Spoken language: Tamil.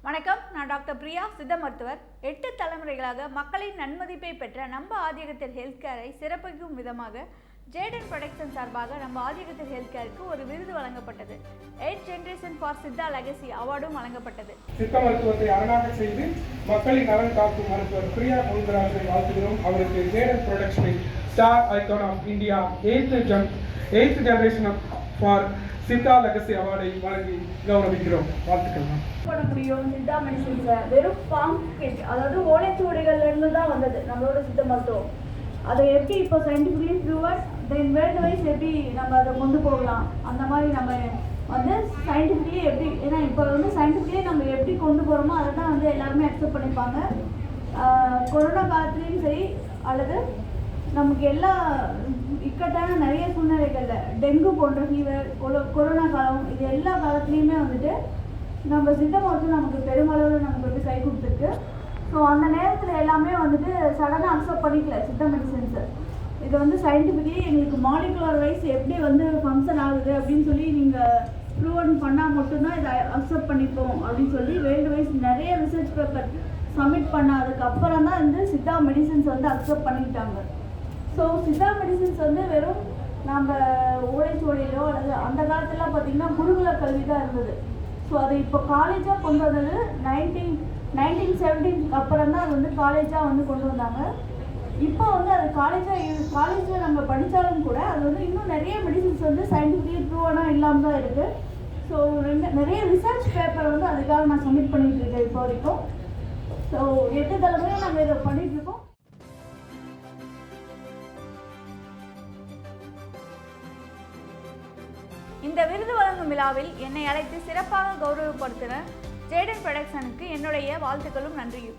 வணக்கம், நான் டாக்டர் பிரியா, சித்த மருத்துவர். 8 தலைமுறைகளாக மக்களின் நன்மதிப்பை பெற்ற நம்ம ஆதியகத்தில் ஹெல்த் கேரை சிறப்பிக்கும் விதமாக ஜேடன் ப்ரொடக்ஷன் சார்பாக நம்ம ஆதியகத்தில் ஹெல்த் கேருக்கு ஒரு விருது வழங்கப்பட்டது. 8 ஜெனரேஷன் ஃபார் சித்தா லெகசி அவார்டும் வழங்கப்பட்டது. சித்த மருத்துவத்தை அரணாக செய்து மக்களின் நலன் காக்கும் மருத்துவர் பிரியா முருகராஜை வாழ்த்துகிறோம். அவருக்கு ஜேடன் ப்ரொடக்ஷனின் star icon of India 8th generation for Siddha legacy அவார்டை வழங்கி கௌரவிக்கிறோம். வாழ்த்துக்கள். பண்ண முடியும் சித்தா மெடிசின்ஸை வெறும் ஃபார்ம் கிட், அதாவது ஓலைச்சுவடிகள்ல இருந்து தான் வந்தது நம்மளோட சித்த மருத்துவம். அதை எப்படி இப்போ சயின்டிஃபிகலி ப்ரூவட் தென் வேர்ல்டு வைஸ் எப்படி நம்ம அதை கொண்டு போகலாம், அந்த மாதிரி நம்ம வந்து சயின்டிஃபிகலி எப்படி, ஏன்னா இப்போ வந்து சயின்டிஃபிகலி நம்ம எப்படி கொண்டு போகிறோமோ அதை தான் வந்து எல்லாருமே அக்செப்ட் பண்ணிப்பாங்க. கொரோனா காலத்துலேயும் சரி, அல்லது நமக்கு எல்லா இக்கட்டான நிறைய சூழ்நிலைகளில் டெங்கு போன்ற ஃபீவர், கொரோனா காலம், இது எல்லா காலத்துலேயுமே வந்துட்டு நம்ம சித்த மருத்துவம் நமக்கு பெருமளவில் நமக்கு வந்து கை கொடுத்துருக்கு. ஸோ அந்த நேரத்தில் எல்லாமே வந்துட்டு சடனாக அக்செப்ட் பண்ணிக்கல சித்த மெடிசன்ஸு. இது வந்து சயின்டிஃபிக்கலி எங்களுக்கு மாலிகுலர் வைஸ் எப்படி வந்து ஃபங்க்ஷன் ஆகுது அப்படின்னு சொல்லி நீங்கள் ப்ரூவன் பண்ணால் மட்டும்தான் இதை அக்செப்ட் பண்ணிப்போம் அப்படின்னு சொல்லி வேர்ல்டு வைஸ் நிறைய ரிசர்ச் பேப்பர் சப்மிட் பண்ணதுக்கு அப்புறம் தான் வந்து சித்தா மெடிசன்ஸ் வந்து அக்செப்ட் பண்ணிக்கிட்டாங்க. ஸோ சித்தா மெடிசன்ஸ் வந்து வெறும் நம்ம ஓலைச்சுவடியிலோ அல்லது அந்த காலத்துலாம் பார்த்திங்கன்னா குருகுல கல்வி தான் இருந்தது. ஸோ அது இப்போ காலேஜாக கொண்டு வந்தது 1917 அப்புறம் தான் அது வந்து காலேஜாக வந்து கொண்டு வந்தாங்க. இப்போ வந்து அது காலேஜில் நம்ம படித்தாலும் கூட அது வந்து இன்னும் நிறைய மெடிசன்ஸ் வந்து சயின்டிஃபிக்கலி ப்ரூவனாக இல்லாமல் தான் இருக்குது. ஸோ நிறைய ரிசர்ச் பேப்பர் வந்து அதுக்காக நான் சப்மிட் பண்ணிகிட்டு இருக்கேன் இப்போ வரைக்கும். ஸோ 8 தலைமுறையாக நம்ம இதை பண்ணிகிட்ருக்கோம். இந்த விருது வழங்கும் விழாவில் என்னை அழைத்து சிறப்பாக கௌரவப்படுத்தின ஜேடன் ப்ரொடக்ஷனுக்கு என்னுடைய வாழ்த்துக்களும் நன்றியும்.